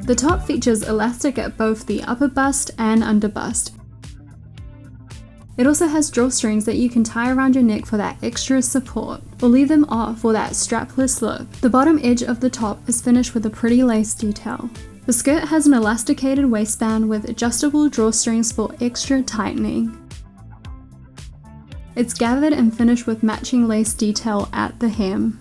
The top features elastic at both the upper bust and under bust. It also has drawstrings that you can tie around your neck for that extra support, or leave them off for that strapless look. The bottom edge of the top is finished with a pretty lace detail. The skirt has an elasticated waistband with adjustable drawstrings for extra tightening. It's gathered and finished with matching lace detail at the hem.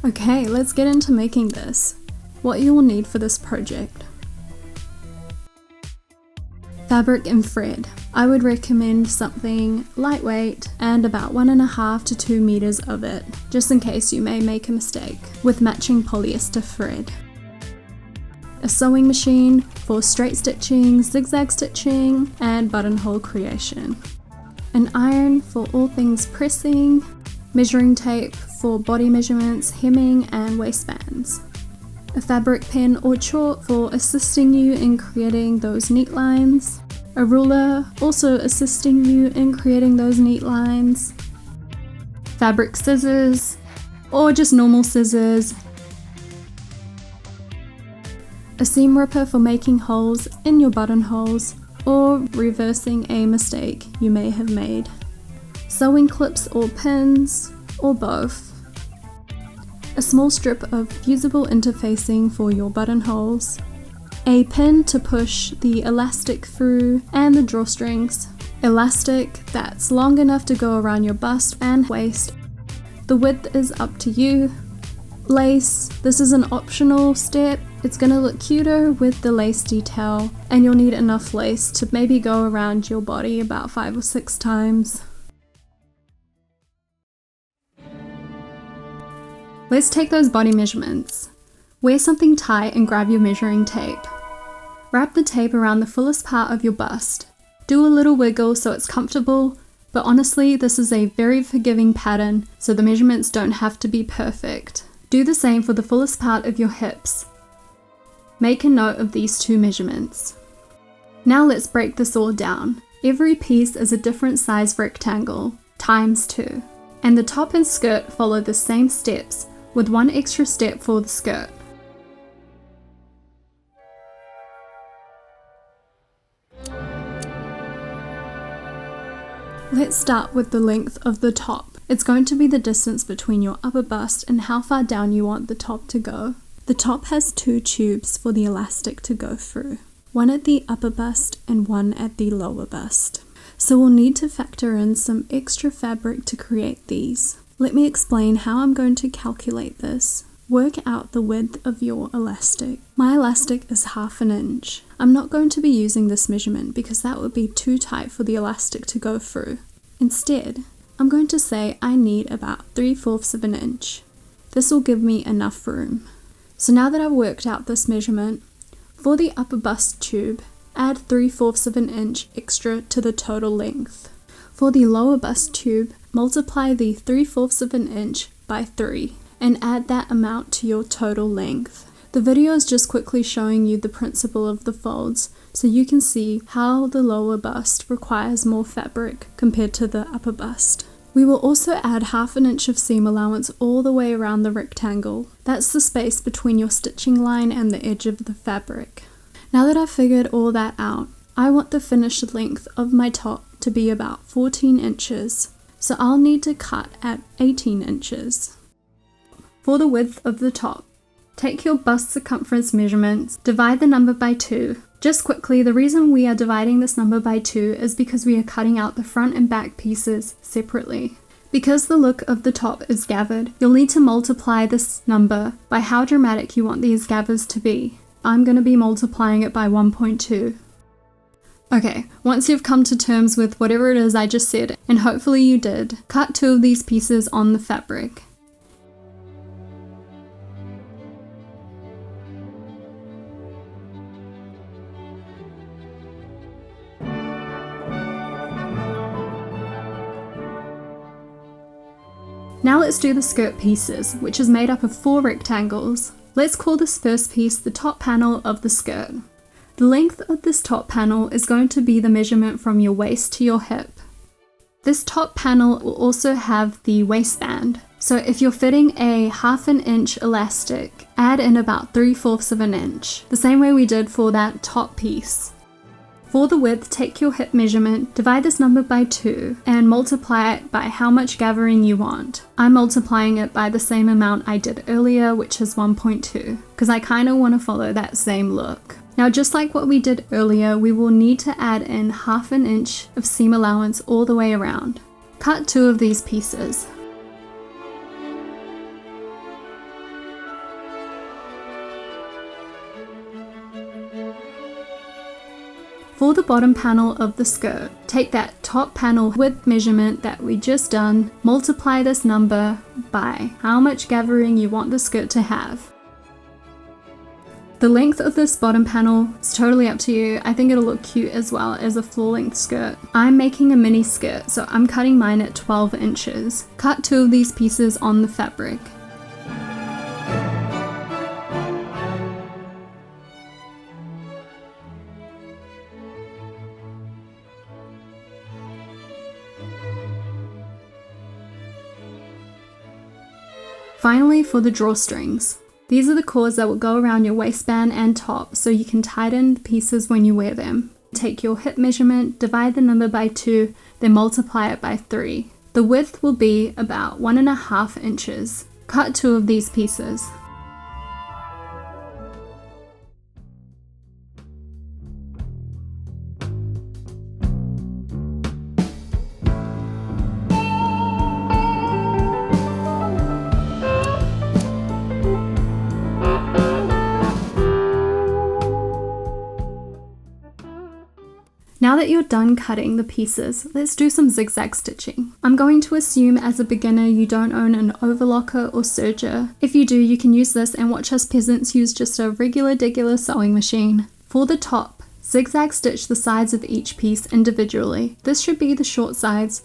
Okay, let's get into making this. What you will need for this project. Fabric and thread. I would recommend something lightweight and about 1.5 to 2 meters of it, just in case you may make a mistake, with matching polyester thread. A sewing machine for straight stitching, zigzag stitching, and buttonhole creation. An iron for all things pressing. Measuring tape for body measurements, hemming, and waistbands. A fabric pen or chalk for assisting you in creating those neat lines. A ruler, also assisting you in creating those neat lines. Fabric scissors, or just normal scissors. A seam ripper for making holes in your buttonholes, or reversing a mistake you may have made. Sewing clips or pins, or both. A small strip of fusible interfacing for your buttonholes. A pin to push the elastic through, and the drawstrings. Elastic that's long enough to go around your bust and waist. The width is up to you. Lace, this is an optional step. It's going to look cuter with the lace detail, and you'll need enough lace to maybe go around your body about 5 or 6 times. Let's take those body measurements. Wear something tight and grab your measuring tape. Wrap the tape around the fullest part of your bust. Do a little wiggle so it's comfortable, but honestly, this is a very forgiving pattern, so the measurements don't have to be perfect. Do the same for the fullest part of your hips. Make a note of these 2 measurements. Now let's break this all down. Every piece is a different size rectangle, times 2. And the top and skirt follow the same steps, with 1 extra step for the skirt. Let's start with the length of the top. It's going to be the distance between your upper bust and how far down you want the top to go. The top has 2 tubes for the elastic to go through, 1 at the upper bust and 1 at the lower bust. So we'll need to factor in some extra fabric to create these. Let me explain how I'm going to calculate this. Work out the width of your elastic. My elastic is 1/2 inch. I'm not going to be using this measurement because that would be too tight for the elastic to go through. Instead, I'm going to say I need about 3/4 of an inch. This will give me enough room. So now that I've worked out this measurement, for the upper bust tube, add 3/4 of an inch extra to the total length. For the lower bust tube, multiply the 3/4 of an inch by 3 and add that amount to your total length. The video is just quickly showing you the principle of the folds, so you can see how the lower bust requires more fabric compared to the upper bust. We will also add 1/2 inch of seam allowance all the way around the rectangle. That's the space between your stitching line and the edge of the fabric. Now that I've figured all that out, I want the finished length of my top to be about 14 inches, so I'll need to cut at 18 inches. For the width of the top, take your bust circumference measurements, divide the number by 2. Just quickly, the reason we are dividing this number by 2 is because we are cutting out the front and back pieces separately. Because the look of the top is gathered, you'll need to multiply this number by how dramatic you want these gathers to be. I'm going to be multiplying it by 1.2. Okay, once you've come to terms with whatever it is I just said, and hopefully you did, cut 2 of these pieces on the fabric. Now let's do the skirt pieces, which is made up of 4 rectangles. Let's call this first piece the top panel of the skirt. The length of this top panel is going to be the measurement from your waist to your hip. This top panel will also have the waistband. So if you're fitting a 1/2 inch elastic, add in about 3/4 of an inch, the same way we did for that top piece. For the width, take your hip measurement, divide this number by 2, and multiply it by how much gathering you want. I'm multiplying it by the same amount I did earlier, which is 1.2, because I kind of want to follow that same look. Now, just like what we did earlier, we will need to add in 1/2 inch of seam allowance all the way around. Cut 2 of these pieces. For the bottom panel of the skirt, take that top panel width measurement that we just done, multiply this number by how much gathering you want the skirt to have. The length of this bottom panel is totally up to you. I think it'll look cute as well as a floor length skirt. I'm making a mini skirt, so I'm cutting mine at 12 inches. Cut 2 of these pieces on the fabric. Finally, for the drawstrings. These are the cords that will go around your waistband and top so you can tighten the pieces when you wear them. Take your hip measurement, divide the number by 2, then multiply it by 3. The width will be about 1.5 inches. Cut 2 of these pieces. Now that you're done cutting the pieces, let's do some zigzag stitching. I'm going to assume as a beginner you don't own an overlocker or serger. If you do, you can use this and watch us peasants use just a regular sewing machine. For the top, zigzag stitch the sides of each piece individually. This should be the short sides.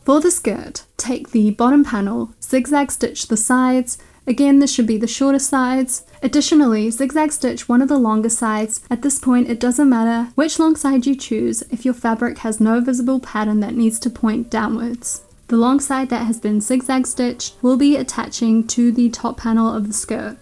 For the skirt, take the bottom panel, zigzag stitch the sides. Again, this should be the shorter sides. Additionally, zigzag stitch one of the longer sides. At this point, it doesn't matter which long side you choose if your fabric has no visible pattern that needs to point downwards. The long side that has been zigzag stitched will be attaching to the top panel of the skirt.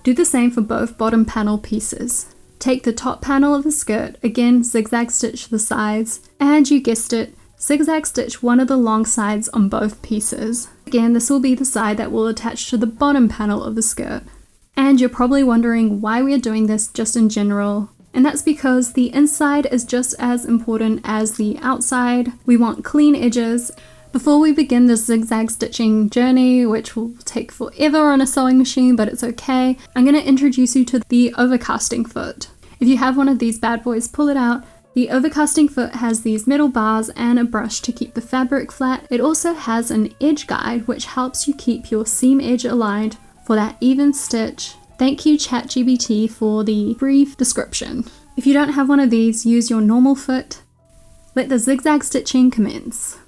Do the same for both bottom panel pieces. Take the top panel of the skirt, again zigzag stitch the sides, and you guessed it, zigzag stitch one of the long sides on both pieces. Again, this will be the side that will attach to the bottom panel of the skirt. And you're probably wondering why we are doing this just in general. And that's because the inside is just as important as the outside. We want clean edges. Before we begin this zigzag stitching journey, which will take forever on a sewing machine, but it's okay, I'm going to introduce you to the overcasting foot. If you have one of these bad boys, pull it out. The overcasting foot has these metal bars and a brush to keep the fabric flat. It also has an edge guide which helps you keep your seam edge aligned for that even stitch. Thank you ChatGPT for the brief description. If you don't have one of these, use your normal foot. Let the zigzag stitching commence.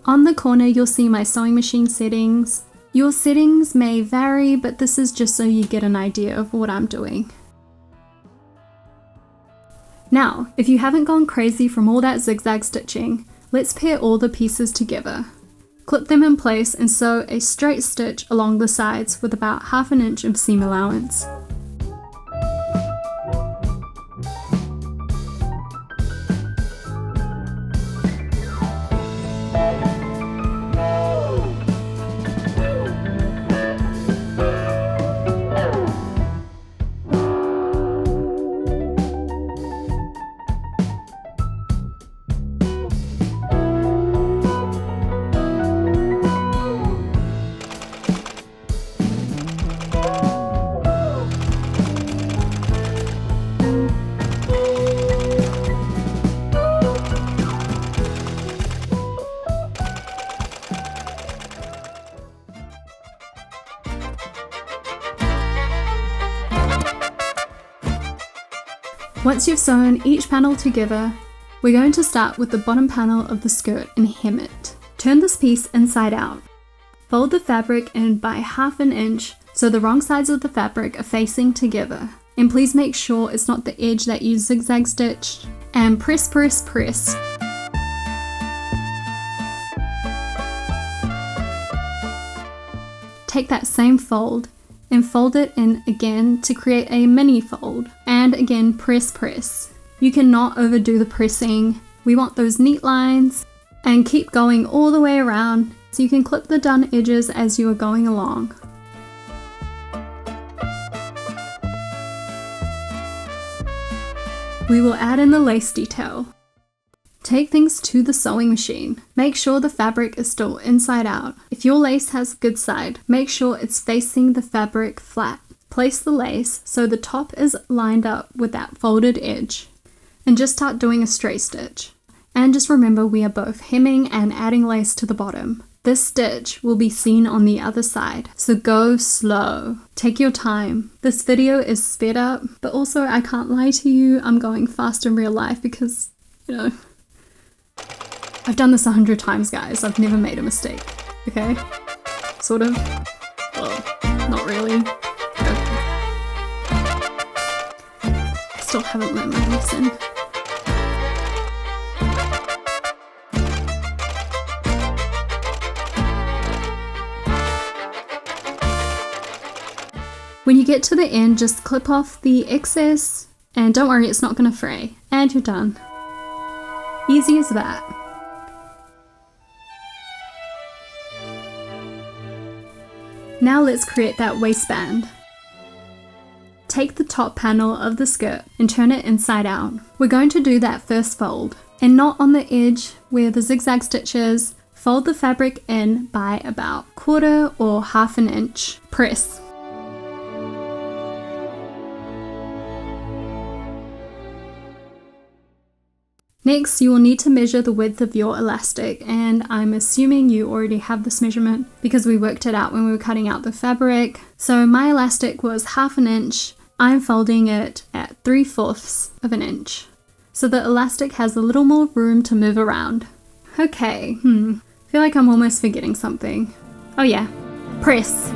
On the corner you'll see my sewing machine settings. Your settings may vary, but this is just so you get an idea of what I'm doing. Now, if you haven't gone crazy from all that zigzag stitching, let's pair all the pieces together. Clip them in place and sew a straight stitch along the sides with about 1/2 inch of seam allowance. Once you've sewn each panel together, we're going to start with the bottom panel of the skirt and hem it. Turn this piece inside out. Fold the fabric in by 1/2 inch so the wrong sides of the fabric are facing together. And please make sure it's not the edge that you zigzag stitched. And press, press, press. take that same fold and fold it in again to create a mini fold. And again, press. You cannot overdo the pressing. We want those neat lines, and keep going all the way around so you can clip the done edges as you are going along. We will add in the lace detail. Take things to the sewing machine. Make sure the fabric is still inside out. If your lace has a good side, make sure it's facing the fabric flat. Place the lace so the top is lined up with that folded edge. And just start doing a straight stitch. And just remember, we are both hemming and adding lace to the bottom. This stitch will be seen on the other side, so go slow. Take your time. This video is sped up, but also I can't lie to you, I'm going fast in real life because, I've done this 100 times, guys. I've never made a mistake, okay? Sort of. Well, not really. I still haven't learned my lesson. When you get to the end, just clip off the excess, and don't worry, it's not going to fray. And you're done. Easy as that. Now let's create that waistband. Take the top panel of the skirt and turn it inside out. We're going to do that first fold, and not on the edge where the zigzag stitch is. Fold the fabric in by about 1/4 or 1/2 inch. Press. Next, you will need to measure the width of your elastic, and I'm assuming you already have this measurement because we worked it out when we were cutting out the fabric. So my elastic was 1/2 inch. I'm folding it at 3/4 of an inch. So the elastic has a little more room to move around. Okay, I feel like I'm almost forgetting something. Oh yeah, press.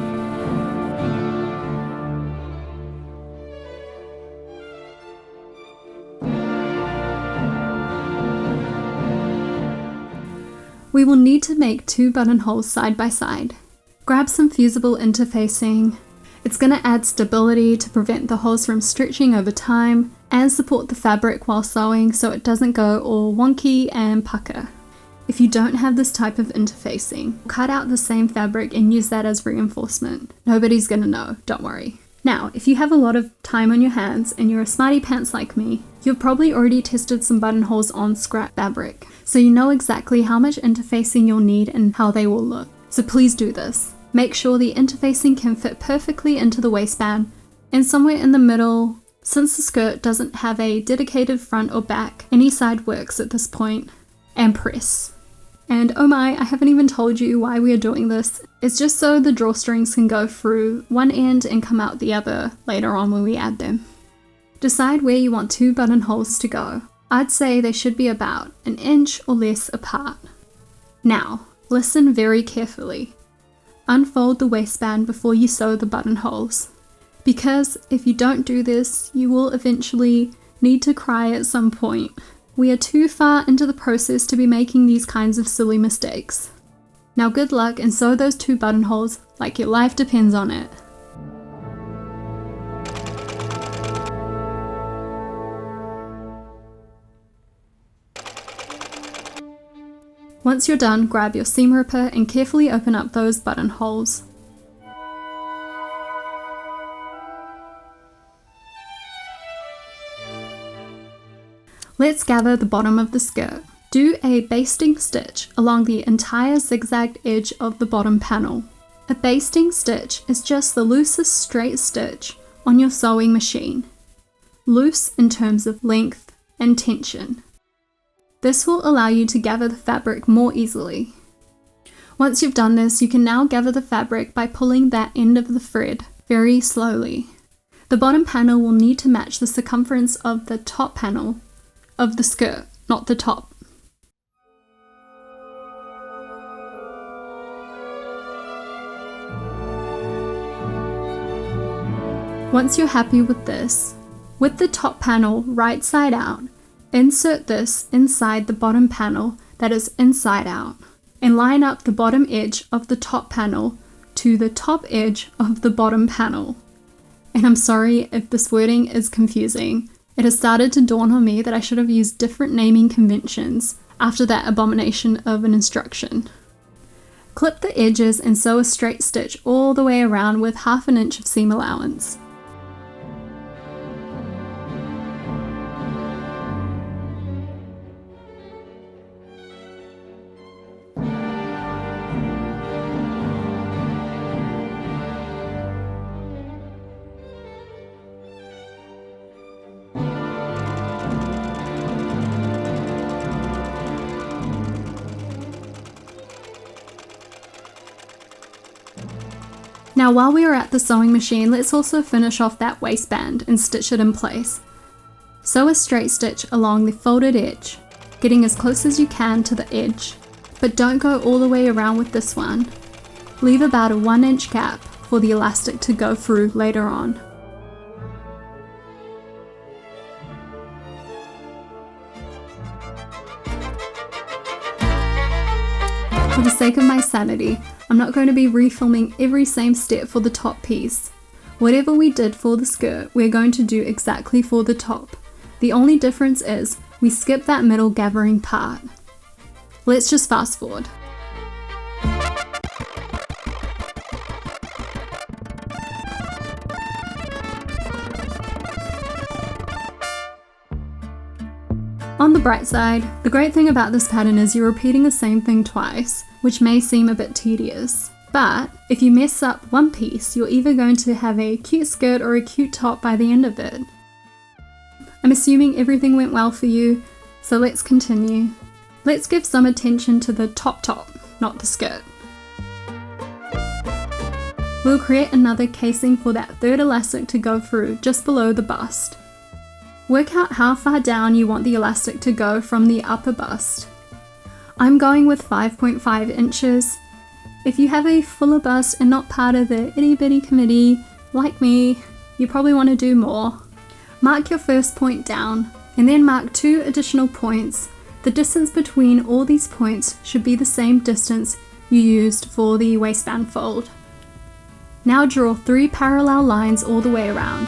We will need to make 2 buttonholes side by side. Grab some fusible interfacing. It's going to add stability to prevent the holes from stretching over time and support the fabric while sewing so it doesn't go all wonky and pucker. If you don't have this type of interfacing, cut out the same fabric and use that as reinforcement. Nobody's going to know, don't worry. Now, if you have a lot of time on your hands and you're a smarty pants like me, you've probably already tested some buttonholes on scrap fabric, so you know exactly how much interfacing you'll need and how they will look. So please do this. Make sure the interfacing can fit perfectly into the waistband, and somewhere in the middle. Since the skirt doesn't have a dedicated front or back, any side works at this point. And press. And oh my, I haven't even told you why we are doing this. It's just so the drawstrings can go through one end and come out the other later on when we add them. Decide where you want 2 buttonholes to go. I'd say they should be about 1 inch or less apart. Now, listen very carefully. Unfold the waistband before you sew the buttonholes. Because if you don't do this, you will eventually need to cry at some point. We are too far into the process to be making these kinds of silly mistakes. Now good luck and sew those 2 buttonholes like your life depends on it. Once you're done, grab your seam ripper and carefully open up those buttonholes. Let's gather the bottom of the skirt. Do a basting stitch along the entire zigzagged edge of the bottom panel. A basting stitch is just the loosest straight stitch on your sewing machine. Loose in terms of length and tension. This will allow you to gather the fabric more easily. Once you've done this, you can now gather the fabric by pulling that end of the thread very slowly. The bottom panel will need to match the circumference of the top panel of the skirt, not the top. Once you're happy with this, with the top panel right side out, insert this inside the bottom panel that is inside out, and line up the bottom edge of the top panel to the top edge of the bottom panel. And I'm sorry if this wording is confusing. It has started to dawn on me that I should have used different naming conventions after that abomination of an instruction. Clip the edges and sew a straight stitch all the way around with 1/2 inch of seam allowance. Now while we are at the sewing machine, let's also finish off that waistband and stitch it in place. Sew a straight stitch along the folded edge, getting as close as you can to the edge, but don't go all the way around with this one. Leave about a 1 inch gap for the elastic to go through later on. For the sake of my sanity, I'm not going to be refilming every same step for the top piece. Whatever we did for the skirt, we're going to do exactly for the top. The only difference is we skip that middle gathering part. Let's just fast forward. On the bright side, the great thing about this pattern is you're repeating the same thing twice, which may seem a bit tedious. But if you mess up one piece, you're either going to have a cute skirt or a cute top by the end of it. I'm assuming everything went well for you, so let's continue. Let's give some attention to the top, not the skirt. We'll create another casing for that third elastic to go through just below the bust. Work out how far down you want the elastic to go from the upper bust. I'm going with 5.5 inches. If you have a fuller bust and not part of the itty bitty committee, like me, you probably want to do more. Mark your first point down, and then mark 2 additional points. The distance between all these points should be the same distance you used for the waistband fold. Now draw 3 parallel lines all the way around.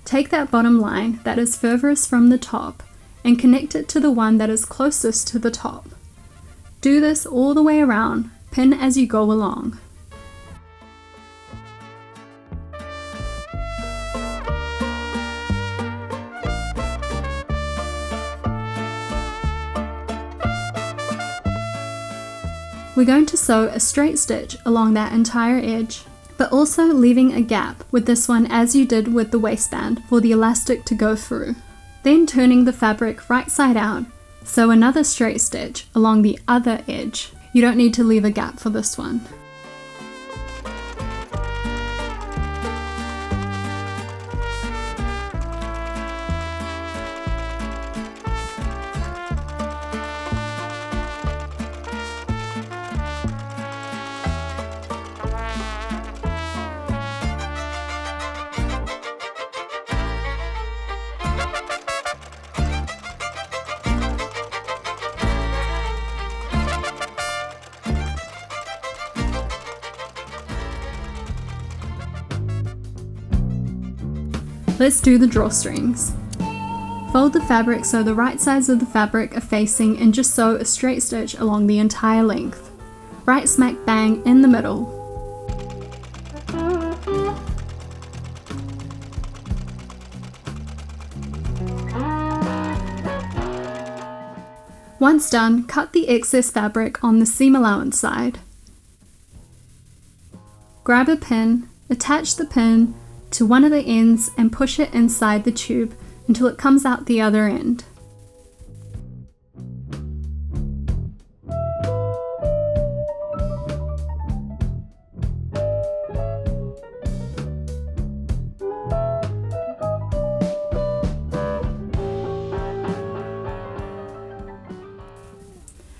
Take that bottom line that is furthest from the top and connect it to the one that is closest to the top. Do this all the way around, pin as you go along. We're going to sew a straight stitch along that entire edge, but also leaving a gap with this one as you did with the waistband for the elastic to go through. Then turning the fabric right side out, sew another straight stitch along the other edge. You don't need to leave a gap for this one. Let's do the drawstrings. Fold the fabric so the right sides of the fabric are facing and just sew a straight stitch along the entire length. Right smack bang in the middle. Once done, cut the excess fabric on the seam allowance side. Grab a pin, attach the pin to one of the ends and push it inside the tube until it comes out the other end.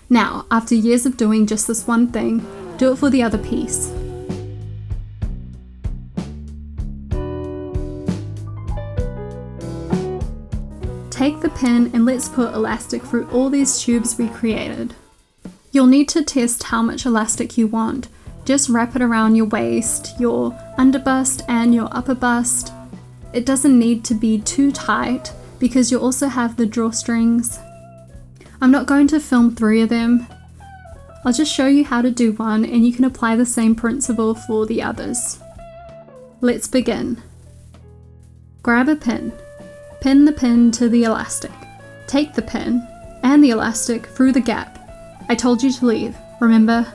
Now, after years of doing just this one thing, do it for the other piece. Take the pin and let's put elastic through all these tubes we created. You'll need to test how much elastic you want. Just wrap it around your waist, your underbust and your upper bust. It doesn't need to be too tight because you also have the drawstrings. I'm not going to film 3 of them. I'll just show you how to do one and you can apply the same principle for the others. Let's begin. Grab a pin. Pin the pin to the elastic. Take the pin and the elastic through the gap. I told you to leave, remember?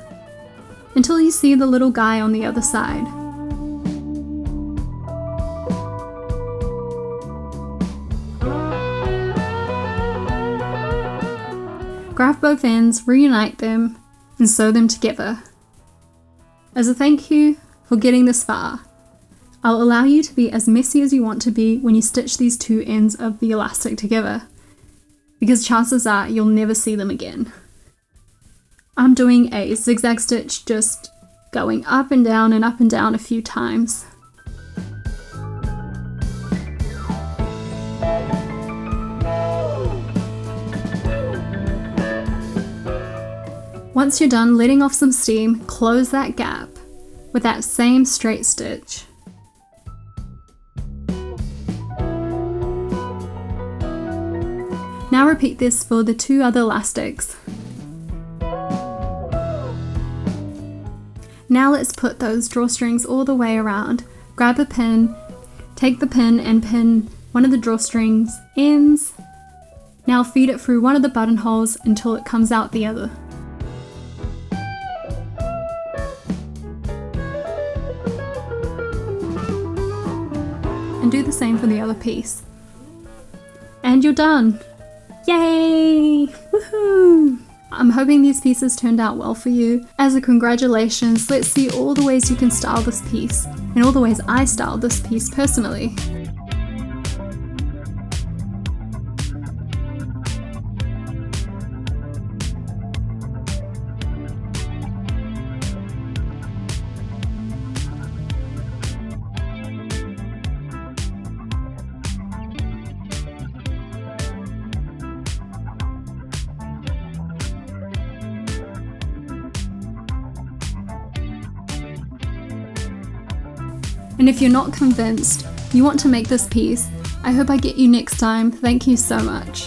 Until you see the little guy on the other side. Grab both ends, reunite them, and sew them together. As a thank you for getting this far, I'll allow you to be as messy as you want to be when you stitch these 2 ends of the elastic together, because chances are you'll never see them again. I'm doing a zigzag stitch, just going up and down a few times. Once you're done letting off some steam, close that gap with that same straight stitch. Now repeat this for the 2 other elastics. Now let's put those drawstrings all the way around. Grab a pin, take the pin and pin one of the drawstrings ends. Now feed it through one of the buttonholes until it comes out the other. And do the same for the other piece. And you're done! Yay! Woohoo! I'm hoping these pieces turned out well for you. As a congratulations, let's see all the ways you can style this piece, and all the ways I styled this piece personally. And if you're not convinced, you want to make this piece, I hope I get you next time. Thank you so much.